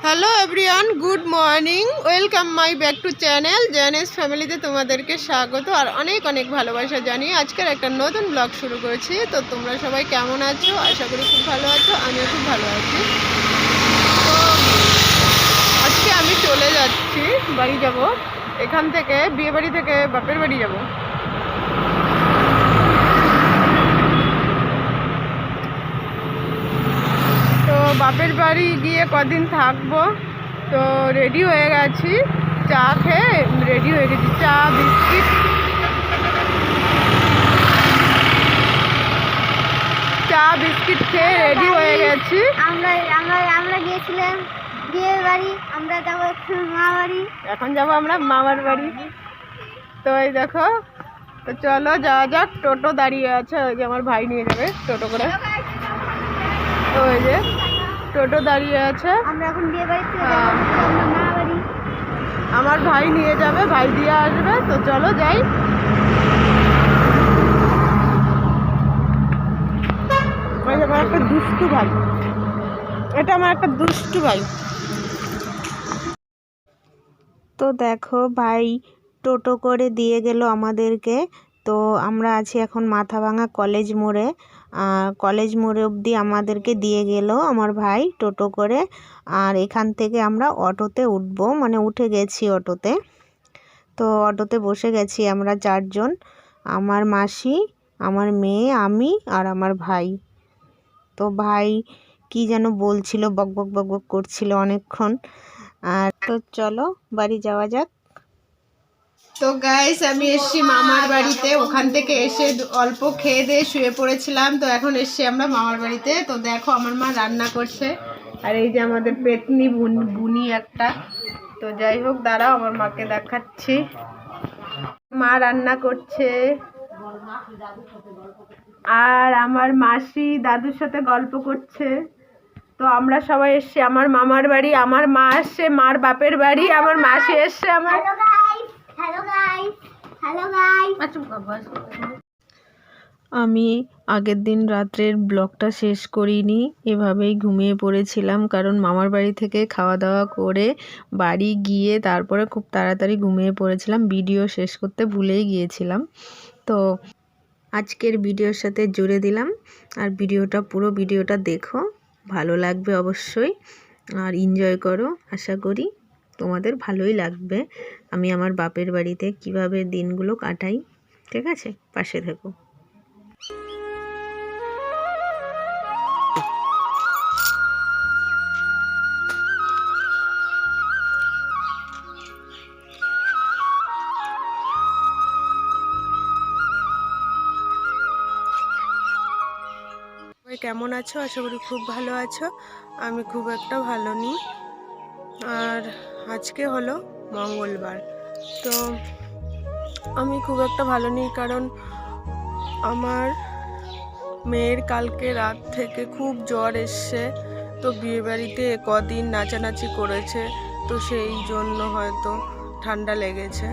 Hello everyone, good morning, welcome my back to channel জেনেস ফ্যামিলিতে তোমাদেরকে স্বাগত আর অনেক অনেক ভালোবাসা জানিয়ে আজকের একটা নতুন ব্লগ শুরু করেছি। তো তোমরা সবাই কেমন আছো? আশা করি খুব ভালো আছো, আমিও খুব ভালো আছি। তো আজকে আমি চলে যাচ্ছি, বাড়ি যাব। এখান থেকে বিয়ে বাড়ি থেকে বাপের বাড়ি যাব। তো বাপের বাড়ি গিয়ে কদিন থাকবো, তো রেডি হয়ে গেছি। চা খেয়ে রেডি হয়ে গেছি, চা বিস্কিট খেয়ে রেডি হয়ে গেছি। আমরা গিয়েছিলাম বিয়ে বাড়ি, আমরা যাবো এখন যাবো আমরা মামার বাড়ি। তো এই দেখো, তো চলো যাওয়া যাক। টোটো দাঁড়িয়ে আছে, ওই যে আমার ভাই নিয়ে যাবে টোটো করে। তো ওই যে টোটো দাঁড়িয়ে আছে, আমরা এখন বিয়ে বাড়ি থেকে যাবো মামা বাড়ি। আমার ভাই নিয়ে যাবে, ভাই দিয়ে আসবে। তো চলো যাই। আমার একটা দুষ্টু ভাই, এটা আমার একটা দুষ্টু ভাই। তো দেখো, ভাই টোটো করে দিয়ে গেল আমাদেরকে। তো আমরা আছি এখন মাথাভাঙা কলেজ মোড়ে। কলেজ মোড়ে অবধি আমাদেরকে দিয়ে গেল আমার ভাই টোটো করে। আর এখান থেকে আমরা অটোতে উঠবো, মানে উঠে গেছি অটোতে। তো অটোতে বসে গেছি আমরা চারজন, আমার মাসি, আমার মেয়ে, আমি আর আমার ভাই। তো ভাই কি যেন বলছিল, বক বক বক বক করছিল অনেকক্ষণ। আর তো চলো বাড়ি যাওয়া যাক। তো গাইস, আমি এসছি মামার বাড়িতে। ওখান থেকে এসে অল্প খেয়ে দিয়ে শুয়ে পড়েছিলাম। তো এখন এসছি আমরা মামার বাড়িতে। তো দেখো আমার মা রান্না করছে, আর এই যে আমাদের পেতনি বুনি একটা। তো যাই হোক, দাঁড়াও আমার মাকে দেখাচ্ছি। মা রান্না করছে, আর আমার মাসি দাদুর সাথে গল্প করছে। তো আমরা সবাই এসছি আমার মামার বাড়ি। আমার মা আসছে মার বাপের বাড়ি, আমার মাসি এসছে আমার। আমি আগের দিন রাত্রের ব্লগটা শেষ করিনি, এভাবেই ঘুমিয়ে পড়েছিলাম। কারণ মামার বাড়ি থেকে খাওয়া দাওয়া করে বাড়ি গিয়ে তারপরে খুব তাড়াতাড়ি ঘুমিয়ে পড়েছিলাম, ভিডিও শেষ করতে ভুলেই গিয়েছিলাম। তো আজকের ভিডিওর সাথে জুড়ে দিলাম। আর পুরো ভিডিওটা দেখো, ভালো লাগবে অবশ্যই, আর এনজয় করো। আশা করি তোমাদের ভালোই লাগবে আমি আমার বাপের বাড়িতে কিভাবে দিনগুলো কাটাই। ঠিক আছে, পাশে থেকো। কেমন আছো? আশা করি খুব ভালো আছো। আমি খুব একটা ভালো নেই। আর আজকে হলো মঙ্গলবার। তো আমি খুব একটা ভালো নেই, কারণ আমার মেয়ের কালকে রাত থেকে খুব জ্বর এসছে। তো বিয়েবাড়িতে কদিন নাচানাচি করেছে, তো সেই জন্য হয়তো ঠান্ডা লেগেছে।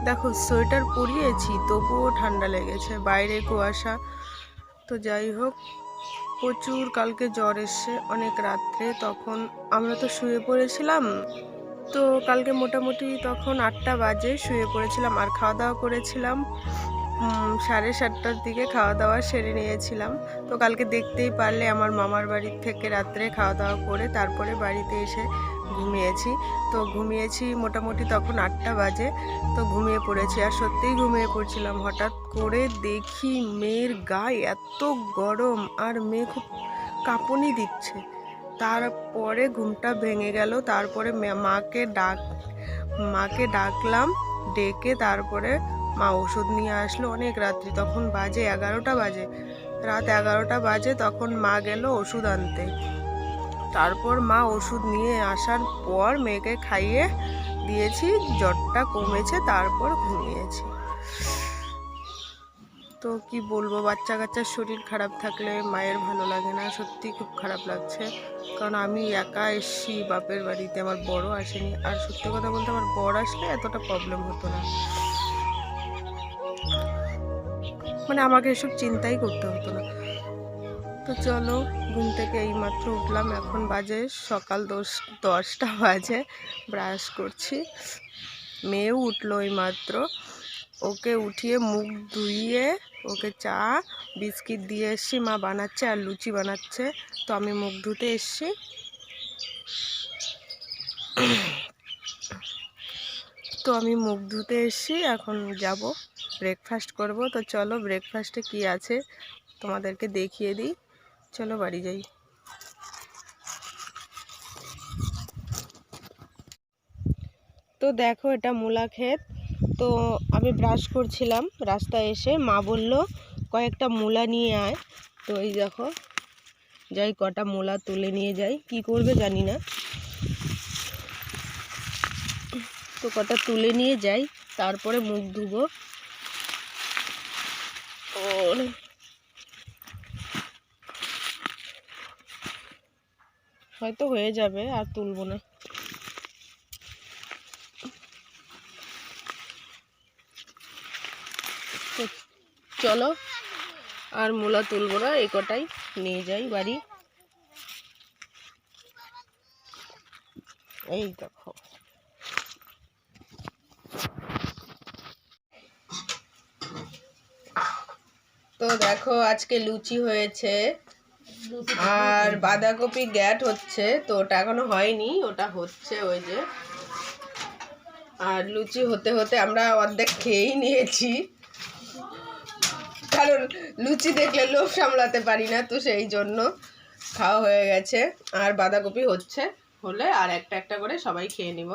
দেখো, সোয়েটার পরিয়েছি তবুও ঠান্ডা লেগেছে, বাইরে কুয়াশা। তো যাই হোক, প্রচুর কালকে জ্বর এসছে অনেক রাত্রে। তখন আমরা তো শুয়ে পড়েছিলাম। তো কালকে মোটামুটি তখন 8টা বাজে শুয়ে পড়েছিলাম, আর খাওয়া দাওয়া করেছিলাম 7:30টার দিকে খাওয়া দাওয়া সেরে নিয়েছিলাম। তো কালকে দেখতেই পারলে আমার মামার বাড়ির থেকে রাত্রে খাওয়া দাওয়া করে তারপরে বাড়িতে এসে ঘুমিয়েছি। তো ঘুমিয়েছি মোটামুটি তখন 8টা বাজে। তো ঘুমিয়ে পড়েছি, আর সত্যিই ঘুমিয়ে পড়ছিলাম। হঠাৎ করে দেখি মেয়ের গায়ে এত গরম, আর মেয়ে খুব কাঁপুনি দিচ্ছে। তারপরে ঘুমটা ভেঙে গেল। তারপরে মাকে ডাকলাম, ডেকে তারপরে মা ওষুধ নিয়ে আসলো অনেক রাত্রি। তখন বাজে 11টা বাজে, রাত 11টা বাজে। তখন মা গেল ওষুধ আনতে। তারপর মা ওষুধ নিয়ে আসার পর মেয়েকে খাইয়ে দিয়েছি, জ্বরটা কমেছে, তারপর ঘুমিয়েছি। তো কি বলবো, বাচ্চা কাচ্চার শরীর খারাপ থাকলে মায়ের ভালো লাগে না। সত্যি খুব খারাপ লাগছে, কারণ আমি একা এসছি বাপের বাড়িতে, আমার বড় আসেনি। আর সত্যি কথা বলতে, আমার বড় আসলে এতটা প্রবলেম হতো না, মানে আমাকে এসব চিন্তাই করতে হতো না। তো চলো, ঘুম থেকে এইমাত্র উঠলাম, এখন বাজে সকাল 10টা বাজে। ব্রাশ করছি, মেয়েও উঠলো এইমাত্র। ওকে উঠিয়ে মুখ ধুইয়ে ওকে চা বিস্কিট দিয়ে এসছি, মা বানাচ্ছে আর লুচি বানাচ্ছে। তো আমি মুখ ধুতে এসছি। এখন যাব ব্রেকফাস্ট করব। তো চলো ব্রেকফাস্টে কি আছে তোমাদেরকে দেখিয়ে দিই। চলো বাড়ি যাই। তো দেখো, এটা মূলা ক্ষেত। তো আমি ব্রাশ করছিলাম, রাস্তায় এসে মা বলল কয়েকটা মূলা নিয়ে আয়। তো এই দেখো, যাই কটা মূলা তুলে নিয়ে যাই, কি করবে জানি না। তো কটা তুলে নিয়ে যাই, তারপরে মুখ ধুবো। হয়তো হয়ে যাবে, আর তুলবো না। তো চলো, আর মূলা তুলবো না, এই কটাই নিয়ে যাই বাড়ি। এই দেখো, তো দেখো আজকে লুচি হয়েছে আর বাঁধাকপি গ্যাট হচ্ছে। তো ওটা এখনো হয়নি, ওটা হচ্ছে ওই যে। আর লুচি হতে হতে আমরা অর্ধেক খেয়েই নিয়েছি, কারণ লুচি দেখলে লোভ সামলাতে পারি না, তো সেই জন্য খাওয়া হয়ে গেছে। আর বাঁধাকপি হচ্ছে, হলে আর একটা একটা করে সবাই খেয়ে নিব।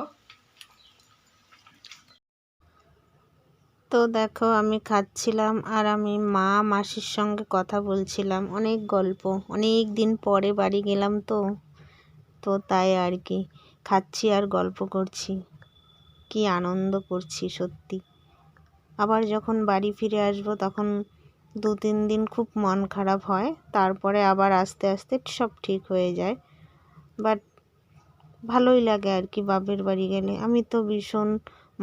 তো দেখো আমি খাচ্ছিলাম আর আমি মা মাসির সঙ্গে কথা বলছিলাম, অনেক গল্প, অনেক দিন পরে বাড়ি গেলাম তো তাই আর কি খাচ্ছি আর গল্প করছি, কি আনন্দ করছি সত্যি। আবার যখন বাড়ি ফিরে আসবো তখন 2-3 দিন খুব মন খারাপ হয়, তারপরে আবার আস্তে আস্তে সব ঠিক হয়ে যায়। বাট ভালোই লাগে আর কি বাপের বাড়ি গেলে। আমি তো ভীষণ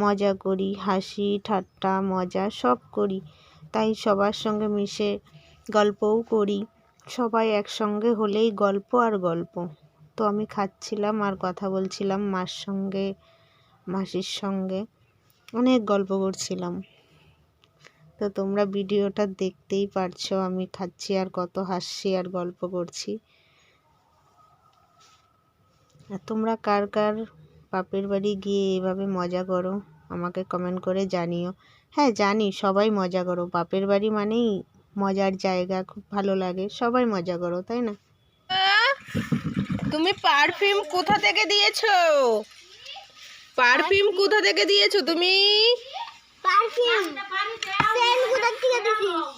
মজা করি, হাসি ঠাট্টা মজা সব করি, তাই সবার সঙ্গে মিশে গল্পও করি। সবাই একসঙ্গে হলেই গল্প আর গল্প। তো আমি খাচ্ছিলাম আর কথা বলছিলাম মার সঙ্গে, মাসির সঙ্গে, অনেক গল্প করছিলাম। তো তোমরা ভিডিওটা দেখতেই পারছো, আমি খাচ্ছি আর কত হাসছি আর গল্প করছি। আর তোমরা কার কার বাপের বাড়ি গিয়ে এভাবে মজা করো আমাকে কমেন্ট করে জানিও। হ্যাঁ জানি সবাই মজা করো, বাপের বাড়ি মানেই মজার জায়গা, খুব ভালো লাগে, সবাই মজা করো, তাই না? তুমি পারফিউম কোথা থেকে দিয়েছো? পারফিউম কোথা থেকে দিয়েছো তুমি? পারফিউম সেন্ট কোথা থেকে দিছিস?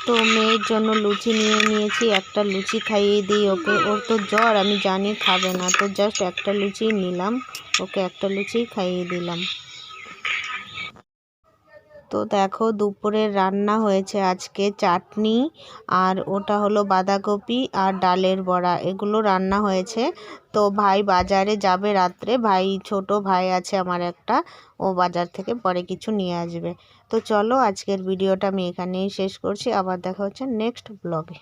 তো মেয়ের জন্য লুচি নিয়ে নিয়েছি, একটা লুচি খাইয়ে দিই ওকে, ওর তো জ্বর আমি জানি খাবে না, তো জাস্ট একটা লুচি নিলাম, ওকে একটা লুচি খাইয়ে দিলাম। তো দেখো দুপুরের রান্না হয়েছে আজকে চাটনি, আর ওটা হলো বাঁধাকপি আর ডালের বড়া, এগুলো রান্না হয়েছে। তো ভাই বাজারে যাবে রাত্রে, ছোট ভাই আছে আমার একটা, ও বাজার থেকে পরে কিছু নিয়ে আসবে। তো চলো আজকের ভিডিওটা আমি এখানেই শেষ করছি, আবার দেখা হচ্ছে নেক্সট ব্লগে।